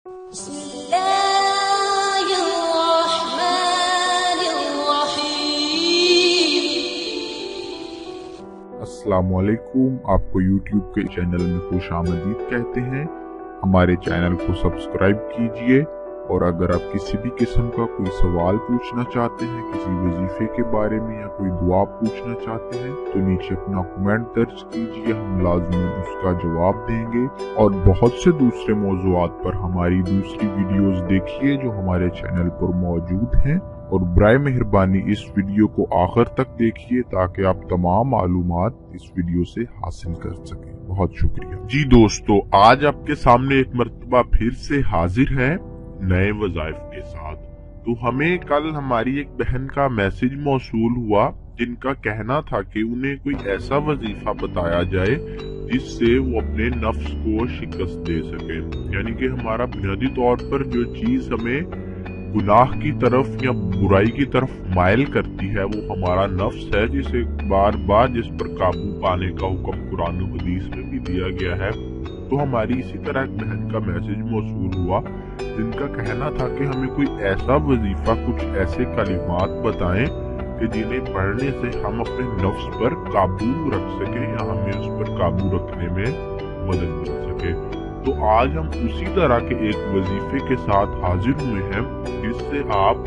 अस्सलामुअलैकुम। आपको YouTube के चैनल में खुश आमदीद कहते हैं। हमारे चैनल को सब्सक्राइब कीजिए और अगर आप किसी भी किस्म का कोई सवाल पूछना चाहते हैं, किसी वजीफे के बारे में या कोई दुआ पूछना चाहते हैं, तो नीचे अपना कमेंट दर्ज कीजिए, हम लाज़मी उसका जवाब देंगे। और बहुत से दूसरे मौज़ूआत पर हमारी दूसरी वीडियोस देखिए जो हमारे चैनल पर मौजूद हैं। और बराए मेहरबानी इस वीडियो को आखिर तक देखिए ताकि आप तमाम मालूमात इस वीडियो से हासिल कर सकें। बहुत शुक्रिया। जी दोस्तों, आज आपके सामने एक मर्तबा फिर से हाजिर है नए वज़ाइफ के साथ। तो हमें कल हमारी एक बहन का मैसेज मौसूल हुआ जिनका कहना था कि उन्हें कोई ऐसा वजीफा बताया जाए जिससे वो अपने नफ्स को शिकस्त दे सके। यानी कि हमारा बुनियादी तौर पर जो चीज हमें गुनाह की तरफ या बुराई की तरफ माइल करती है वो हमारा नफ्स है, जिसे बार बार जिस पर काबू पाने का हुक्म कुरान और हदीस में भी दिया गया है। तो हमारी इसी तरह एक बहन का मैसेज मौसूल हुआ जिनका कहना था कि हमें कोई ऐसा वजीफा, कुछ ऐसे कलिमात बताएं कि जिन्हें पढ़ने से हम अपने नफ्स पर काबू रख सके या हमें उस पर काबू रखने में मदद मिल सके। तो आज हम उसी तरह के एक वजीफे के साथ हाजिर हुए हैं जिससे आप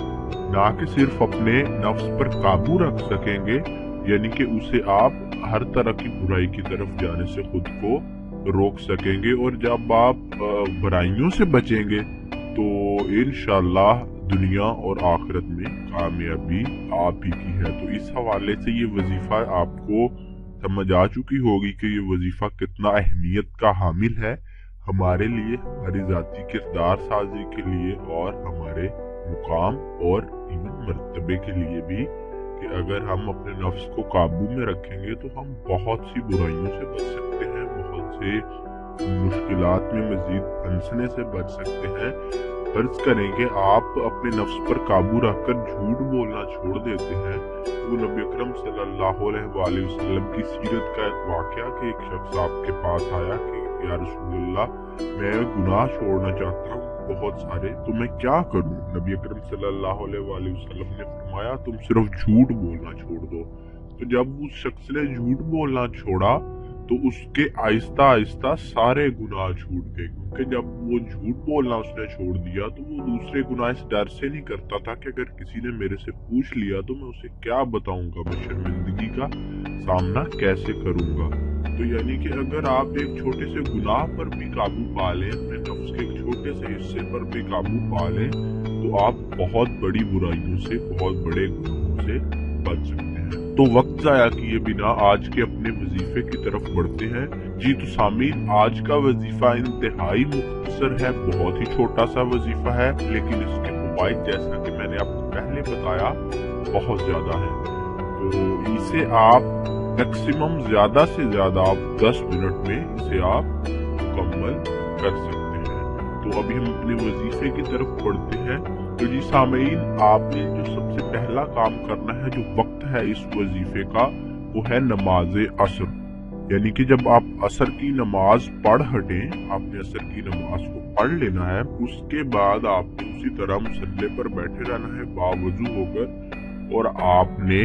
ना कि सिर्फ अपने नफ्स पर काबू रख सकेंगे, यानी कि उसे आप हर तरह की बुराई की तरफ जाने से खुद को रोक सकेंगे। और जब आप बुराइयों से बचेंगे तो इंशाअल्लाह दुनिया और आखिरत में कामयाबी आप ही की है। तो इस हवाले से ये वजीफा आपको समझ आ चुकी होगी कि ये वजीफा कितना अहमियत का हामिल है हमारे लिए, हमारी जाती किरदार साजी के लिए और हमारे मुकाम और इवन मर्तबे के लिए भी, कि अगर हम अपने नफ्स को काबू में रखेंगे तो हम बहुत सी बुराइयों से बच सकते हैं, बहुत से मुश्किलात में मजीद फंसने से बच सकते हैं। फर्ज करें कि आप अपने नफ्स पर काबू रखकर झूठ बोलना छोड़ देते हैं तो नबी अकरम सल्लल्लाहु अलैहि वसल्लम की सीरत का एक वाकया कि एक शख्स आपके पास आया कि या रसूलुल्लाह, मैं गुनाह छोड़ना चाहता हूँ बहुत सारे, तो मैं क्या करूँ? नबी अकरम सल्लल्लाहु अलैहि वसल्लम ने फरमाया तुम सिर्फ झूठ बोलना छोड़ दो। तो जब उस शख्स ने झूठ बोलना छोड़ा तो उसके आहिस्ता आहिस्ता सारे गुनाह छूट गए, क्योंकि जब वो झूठ बोलना उसने छोड़ दिया तो वो दूसरे गुनाह इस डर से नहीं करता था कि अगर किसी ने मेरे से पूछ लिया तो मैं उसे क्या बताऊंगा, मैं शर्मिंदगी का सामना कैसे करूंगा। तो यानी कि अगर आप एक छोटे से गुनाह पर भी काबू पा लें, अपने नफ्स के एक छोटे से हिस्से पर भी काबू पा लें, तो आप बहुत बड़ी बुराइयों से, बहुत बड़े गुनाहों से बच सकते हैं। तो वक्त जाया किए बिना आज के अपने वजीफे की तरफ बढ़ते हैं। जी तो सामीन, आज का वजीफा इंतहाई मुख्तसर है, बहुत ही छोटा सा वजीफा है, लेकिन इसके फवाइद जैसा कि मैंने आपको पहले बताया बहुत ज्यादा है। तो इसे आप मैक्सिमम ज्यादा से ज्यादा आप 10 मिनट में इसे आप मुकम्मल कर सकते हैं। तो अभी हम अपने वजीफे की तरफ बढ़ते हैं। तो जी सामीन, आपने जो सबसे पहला काम करना है, जो वक्त है इस वजीफे का, वो है नमाज असर। यानी कि जब आप असर की नमाज पढ़ हटें, आपने असर की नमाज को पढ़ लेना है, उसके बाद आपने उसी तरह मुसल्ले पर बैठे रहना है बावजू होकर, और आपने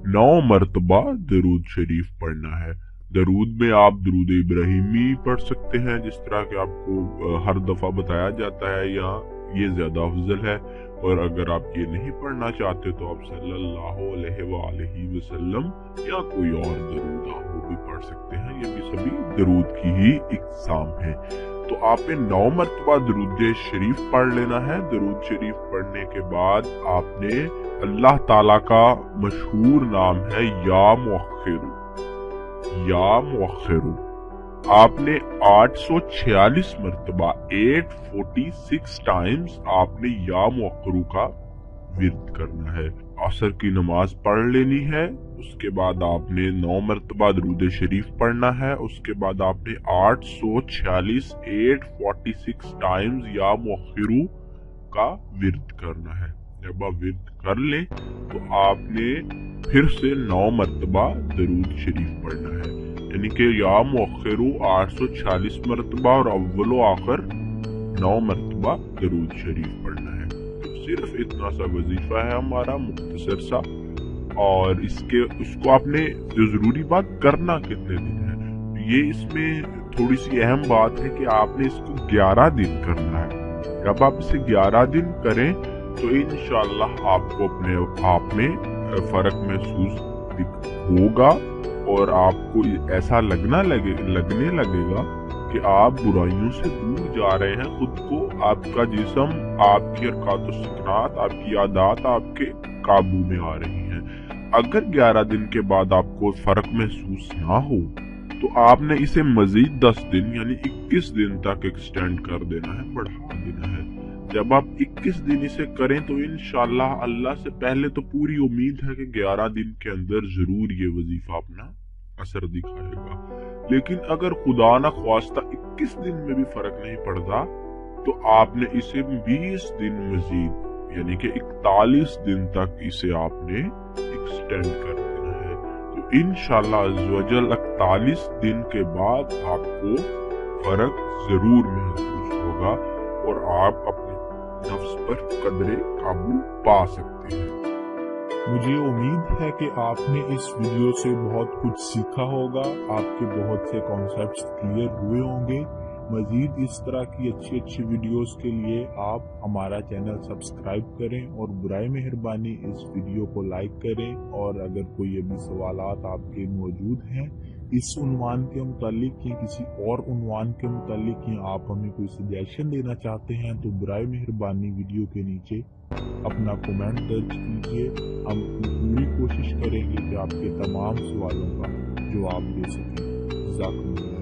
9 मरतबा दरूद शरीफ पढ़ना है। दरूद में आप दरूद इब्राहिमी पढ़ सकते हैं जिस तरह के आपको हर दफा बताया जाता है, या ये ज्यादा अफजल है। और अगर आप ये नहीं पढ़ना चाहते तो आप सल्लल्लाहु अलैहि वसल्लम या कोई और दरूद आप वो भी पढ़ सकते हैं। ये भी सभी दरूद की ही इक़साम है। तो आपने 9 मरतबा दरूद शरीफ पढ़ लेना है। दरूद शरीफ पढ़ने के बाद आपने अल्लाह ताला का मशहूर नाम है या मुअख्खिरु, या मुअख्खिरु, आपने 846 मरतबा 846 टाइम्स आपने या मुअख्खिरु का विर्द करना है। असर की नमाज पढ़ लेनी है, उसके बाद आपने 9 मरतबा दरूद शरीफ पढ़ना है, उसके बाद आपने 846 टाइम्स या मुअख्खिरु का विर्द करना है। जब आप विर्द कर लें तो आपने फिर से 9 मरतबा दरूद शरीफ पढ़ना है। यानी कि या मुअख्खिरु 846 मरतबा और अव्वलो आखिर 9 मरतबा दरूद शरीफ पढ़ना है। तो सिर्फ इतना सा वजीफा है हमारा, मुख्तसर सा। और उसको आपने जो जरूरी बात, करना कितने दिन है, ये इसमें थोड़ी सी अहम बात है कि आपने इसको 11 दिन करना है। जब आप इसे 11 दिन करें तो इंशाअल्लाह आपको अपने आप में फर्क महसूस होगा और आपको ऐसा लगने लगेगा कि आप बुराइयों से दूर जा रहे हैं। खुद को, आपका जिस्म, आपकी हरकत, सुकनात, आपकी आदत आपके काबू में आ रही हैं। अगर 11 दिन के बाद आपको फर्क महसूस ना हो तो आपने इसे मजीद 10 दिन यानी 21 दिन तक एक्सटेंड कर देना है, बढ़ा देना है। जब आप 21 दिन इसे करें तो इंशाअल्लाह अल्लाह से पहले तो पूरी उम्मीद है कि 11 दिन के अंदर जरूर ये वजीफा अपना असर दिखाएगा। लेकिन अगर खुदा न ख्वास्ता 21 दिन में भी फर्क नहीं पड़ता तो आपने इसे 20 दिन मजीद यानी कि 41 दिन तक इसे आपने एक्सटेंड कर देना है। तो इंशाअल्लाह अज़्ज़वजल 41 दिन के बाद आपको फर्क जरूर महसूस होगा और आप अपने नफ्स पर कदरे काबू पा सकते हैं। मुझे उम्मीद है कि आपने इस वीडियो से बहुत कुछ सीखा होगा, आपके बहुत से कॉन्सेप्ट्स क्लियर हुए होंगे। मजीद इस तरह की अच्छी वीडियोस के लिए आप हमारा चैनल सब्सक्राइब करें और बुराए मेहरबानी इस वीडियो को लाइक करें। और अगर कोई अभी सवालात आपके मौजूद हैं इस उन्वान के मुतालिक या किसी और उन्वान के मुतालिक, या आप हमें कोई सजेशन देना चाहते हैं तो बुराए मेहरबानी वीडियो के नीचे अपना कमेंट दर्ज कीजिए। हम पूरी कोशिश करेंगे कि आपके तमाम सवालों का जवाब दे सकें। जज़ाकल्लाह।